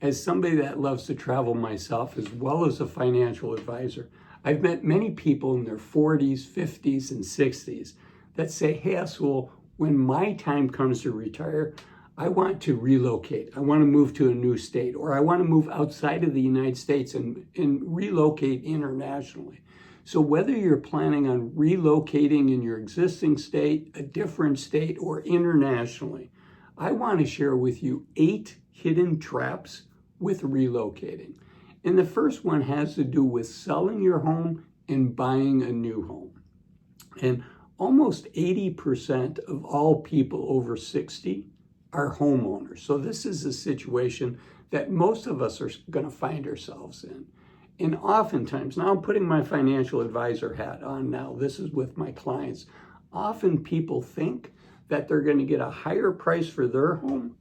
As somebody that loves to travel myself, as well as a financial advisor, I've met many people in their 40s, 50s, and 60s that say, hey, Azul, when my time comes to retire, I want to relocate. I want to move to a new state, or I want to move outside of the United States and relocate internationally. So whether you're planning on relocating in your existing state, a different state, or internationally, I want to share with you 8 hidden traps with relocating. And the first one has to do with selling your home and buying a new home. And almost 80% of all people over 60 are homeowners. So this is a situation that most of us are going to find ourselves in. And oftentimes, now I'm putting my financial advisor hat on now, this is with my clients. Often people think that they're going to get a higher price for their home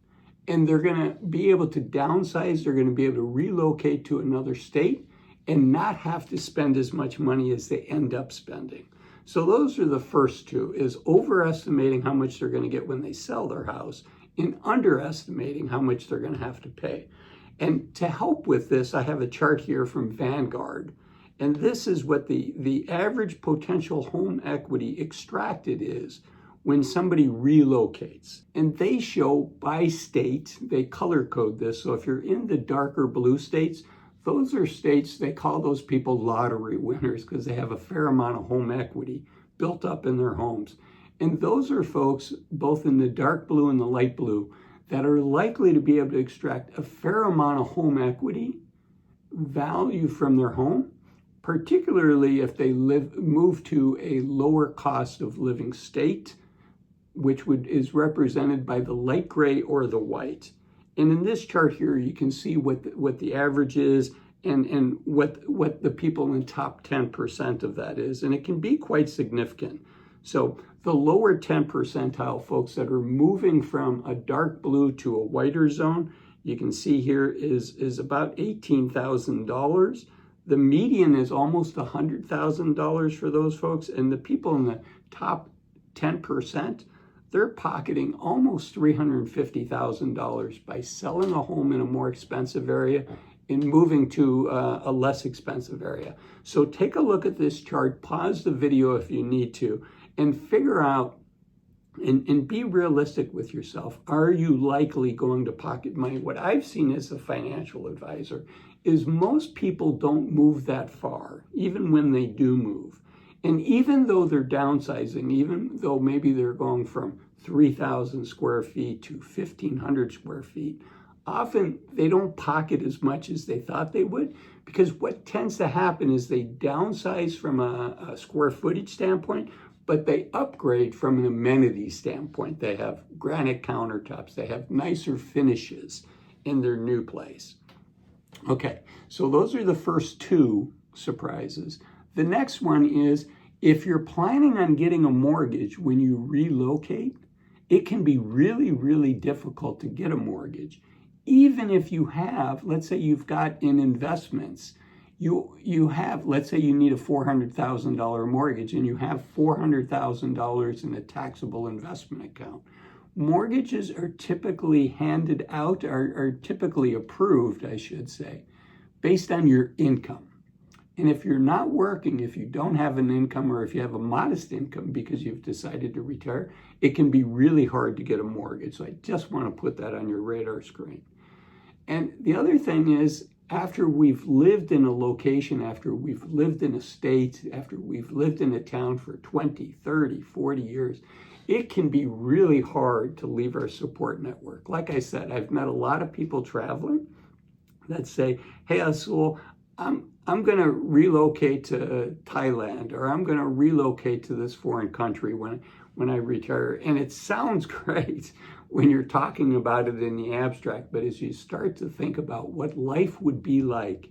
and they're going to be able to downsize, they're going to be able to relocate to another state and not have to spend as much money as they end up spending. So those are the first two, is overestimating how much they're going to get when they sell their house and underestimating how much they're going to have to pay. And to help with this, I have a chart here from Vanguard. And this is what the average potential home equity extracted is when somebody relocates. And they show by state, they color code this. So if you're in the darker blue states, those are states, they call those people lottery winners because they have a fair amount of home equity built up in their homes. And those are folks, both in the dark blue and the light blue, that are likely to be able to extract a fair amount of home equity value from their home, particularly if they move to a lower cost of living state, which is represented by the light gray or the white. And in this chart here, you can see what the average is and what the people in top 10% of that is. And it can be quite significant. So the lower 10 percentile folks that are moving from a dark blue to a whiter zone, you can see here is about $18,000. The median is almost $100,000 for those folks. And the people in the top 10%, they're pocketing almost $350,000 by selling a home in a more expensive area and moving to a less expensive area. So take a look at this chart, pause the video if you need to, and figure out and be realistic with yourself. Are you likely going to pocket money? What I've seen as a financial advisor is most people don't move that far, even when they do move. And even though they're downsizing, even though maybe they're going from 3,000 square feet to 1,500 square feet, often they don't pocket as much as they thought they would, because what tends to happen is they downsize from a square footage standpoint, but they upgrade from an amenity standpoint. They have granite countertops, they have nicer finishes in their new place. Okay, so those are the first two surprises. The next one is, if you're planning on getting a mortgage when you relocate, it can be really, really difficult to get a mortgage. Even if you have, let's say you've got in investments, you have, let's say you need a $400,000 mortgage and you have $400,000 in a taxable investment account. Mortgages are typically handed out, are typically approved, I should say, based on your income. And if you're not working, if you don't have an income, or if you have a modest income because you've decided to retire, it can be really hard to get a mortgage. So I just want to put that on your radar screen. And the other thing is, after we've lived in a location, after we've lived in a state, after we've lived in a town for 20, 30, 40 years, it can be really hard to leave our support network. Like I said, I've met a lot of people traveling that say, hey, Azul, I'm going to relocate to Thailand, or I'm going to relocate to this foreign country when I retire. And it sounds great when you're talking about it in the abstract, but as you start to think about what life would be like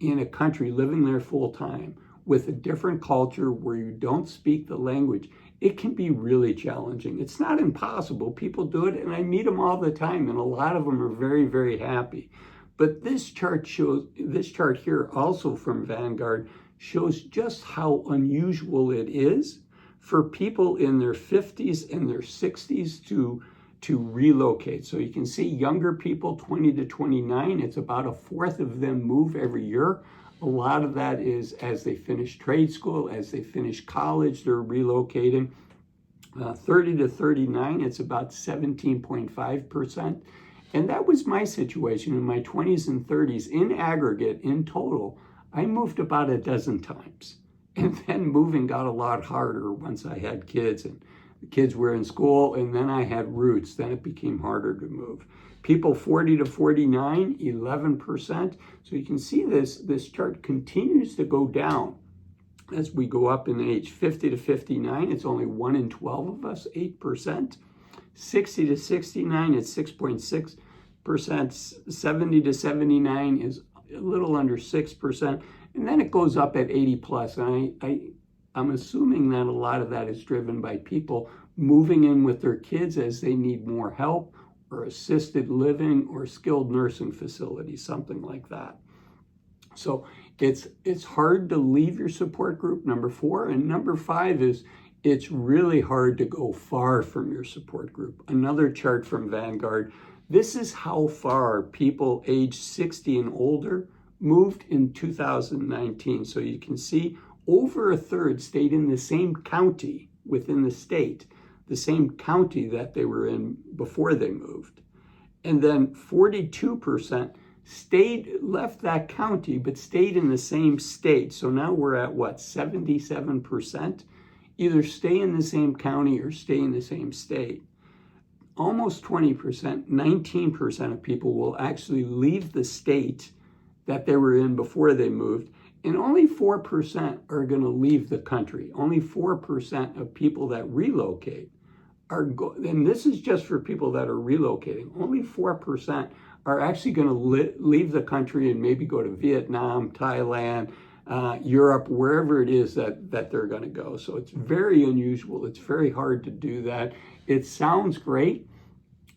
in a country living there full time with a different culture where you don't speak the language, it can be really challenging. It's not impossible. People do it, and I meet them all the time, and a lot of them are very, very happy. But this chart here, also from Vanguard, shows just how unusual it is for people in their 50s and their 60s to to relocate. So you can see younger people, 20 to 29, it's about a fourth of them move every year. A lot of that is as they finish trade school, as they finish college, they're relocating. 30 to 39, it's about 17.5%. And that was my situation in my 20s and 30s. In aggregate, in total, I moved about a dozen times. And then moving got a lot harder once I had kids and the kids were in school, and then I had roots. Then it became harder to move. People 40 to 49, 11%. So you can see this chart continues to go down as we go up in age. 50 to 59, it's only 1 in 12 of us, 8%. 60 to 69, it's 6.6%. 70 to 79 is a little under 6%. And then it goes up at 80 plus. And I'm assuming that a lot of that is driven by people moving in with their kids as they need more help, or assisted living or skilled nursing facilities, something like that. So it's hard to leave your support group, number 4. And number 5 is it's really hard to go far from your support group. Another chart from Vanguard. This is how far people age 60 and older moved in 2019. So you can see over a third stayed in the same county within the state, the same county that they were in before they moved. And then 42% left that county, but stayed in the same state. So now we're at what, 77%? Either stay in the same county or stay in the same state. Almost 20%, 19% of people will actually leave the state that they were in before they moved. And only 4% are going to leave the country. Only 4% of people that relocate and this is just for people that are relocating. Only 4% are actually going to leave the country and maybe go to Vietnam, Thailand, Europe, wherever it is that they're going to go. So it's very unusual. It's very hard to do that. It sounds great,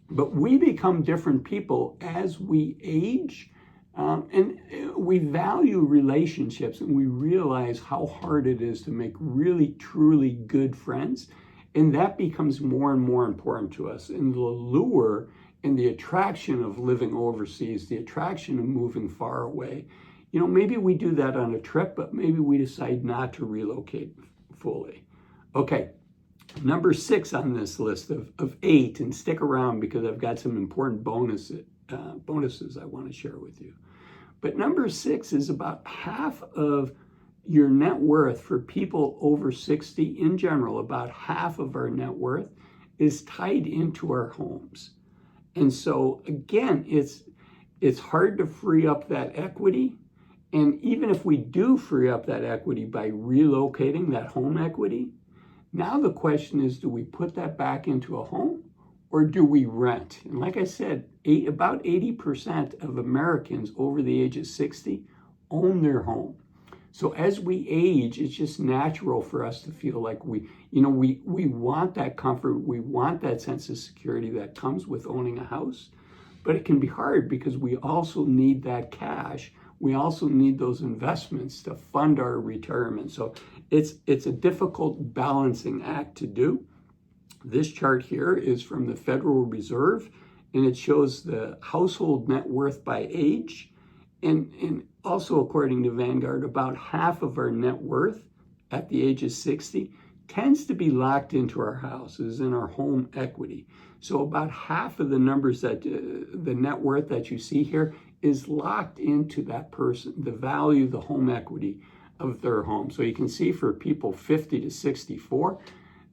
but we become different people as we age. And we value relationships, and we realize how hard it is to make really, truly good friends. And that becomes more and more important to us. And the lure and the attraction of living overseas, the attraction of moving far away, maybe we do that on a trip, but maybe we decide not to relocate fully. Okay, number 6 on this list of 8, and stick around because I've got some important bonuses I want to share with you. But number 6 is about half of your net worth for people over 60 in general. About half of our net worth is tied into our homes. And so again, it's hard to free up that equity. And even if we do free up that equity by relocating that home equity, now the question is, do we put that back into a home or do we rent? And like I said, about 80% of Americans over the age of 60 own their home. So as we age, it's just natural for us to feel like we want that comfort, we want that sense of security that comes with owning a house. But it can be hard because we also need that cash. We also need those investments to fund our retirement. So it's a difficult balancing act to do. This chart here is from the Federal Reserve, and it shows the household net worth by age. And also, according to Vanguard, about half of our net worth at the age of 60 tends to be locked into our houses, in our home equity. So about half of the numbers that the net worth that you see here is locked into that person, the value, the home equity of their home. So you can see for people 50 to 64,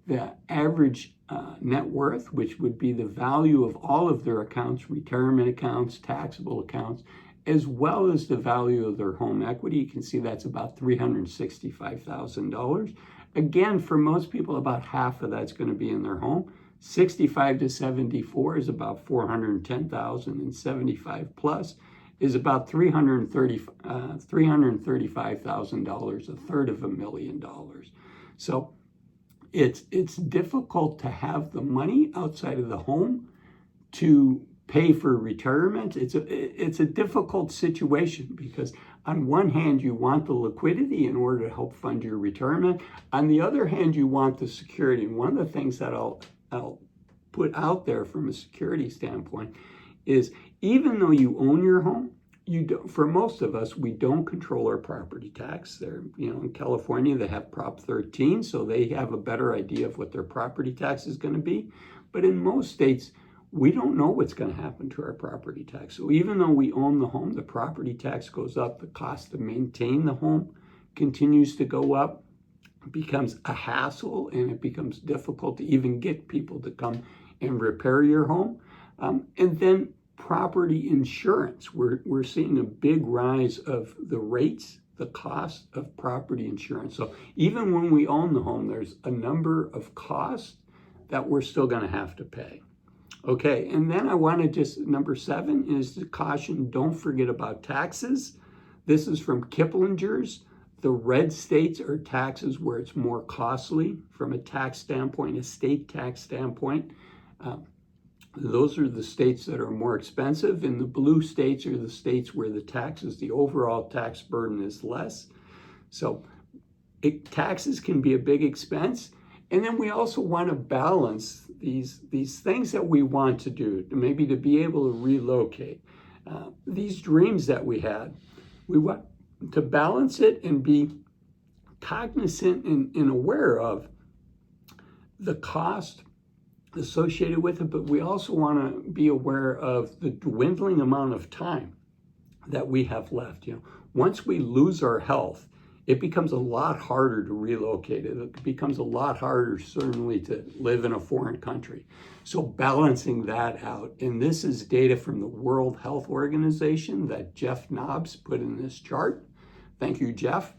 the average net worth, which would be the value of all of their accounts, retirement accounts, taxable accounts, as well as the value of their home equity. You can see that's about $365,000. Again, for most people, about half of that's going to be in their home. 65 to 74 is about $410,000, and 75 plus is about $335,000, a third of $1,000,000. So it's difficult to have the money outside of the home to pay for retirement. It's a difficult situation because on one hand, you want the liquidity in order to help fund your retirement. On the other hand, you want the security. And one of the things that I'll put out there from a security standpoint is even though you own your home, you don't, for most of us, we don't control our property tax. They're, in California, they have Prop 13, so they have a better idea of what their property tax is going to be. But in most states, we don't know what's going to happen to our property tax. So even though we own the home, the property tax goes up, the cost to maintain the home continues to go up, it becomes a hassle, and it becomes difficult to even get people to come and repair your home. And then property insurance. We're seeing a big rise of the rates, the cost of property insurance. So even when we own the home, there's a number of costs that we're still going to have to pay. Okay, and then I want to just, number 7 is to caution, don't forget about taxes. This is from Kiplinger's. The red states are taxes where it's more costly from a tax standpoint, a state tax standpoint. Those are the states that are more expensive, and the blue states are the states where the taxes, the overall tax burden is less. So taxes can be a big expense. And then we also want to balance these things that we want to do, maybe to be able to relocate. These dreams that we had, we want to balance it and be cognizant and aware of the cost associated with it, but we also want to be aware of the dwindling amount of time that we have left. Once we lose our health, it becomes a lot harder to relocate. It becomes a lot harder, certainly, to live in a foreign country. So balancing that out, and this is data from the World Health Organization that Jeff Knobs put in this chart. Thank you, Jeff.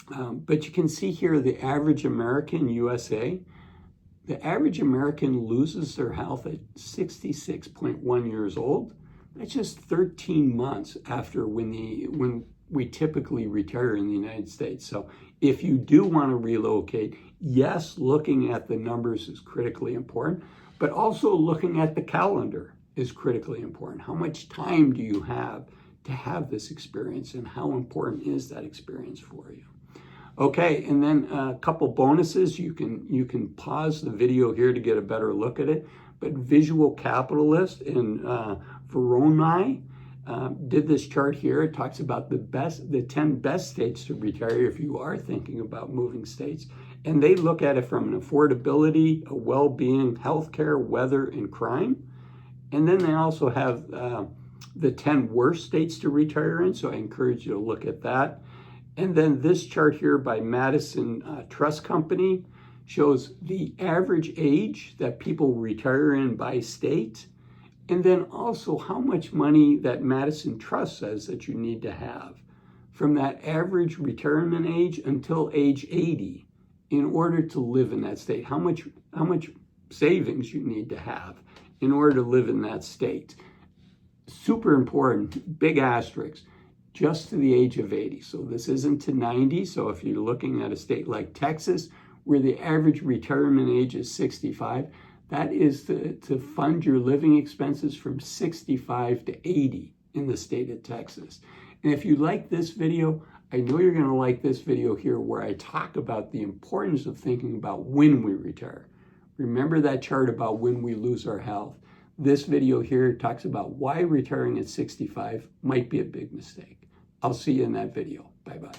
But you can see here the average American, USA, the average American loses their health at 66.1 years old. That's just 13 months after when we typically retire in the United States. So if you do want to relocate, yes, looking at the numbers is critically important, but also looking at the calendar is critically important. How much time do you have to have this experience, and how important is that experience for you? Okay, and then a couple bonuses. You can pause the video here to get a better look at it. But Visual Capitalist in Veroni did this chart here. It talks about the 10 best states to retire if you are thinking about moving states. And they look at it from an affordability, a well-being, healthcare, weather, and crime. And then they also have the 10 worst states to retire in. So I encourage you to look at that. And then this chart here by Madison Trust Company shows the average age that people retire in by state, and then also how much money that Madison Trust says that you need to have from that average retirement age until age 80 in order to live in that state. How much savings you need to have in order to live in that state. Super important, big asterisk. Just to the age of 80. So this isn't to 90. So if you're looking at a state like Texas, where the average retirement age is 65, that is to fund your living expenses from 65 to 80 in the state of Texas. And if you like this video, I know you're going to like this video here where I talk about the importance of thinking about when we retire. Remember that chart about when we lose our health. This video here talks about why retiring at 65 might be a big mistake. I'll see you in that video. Bye-bye.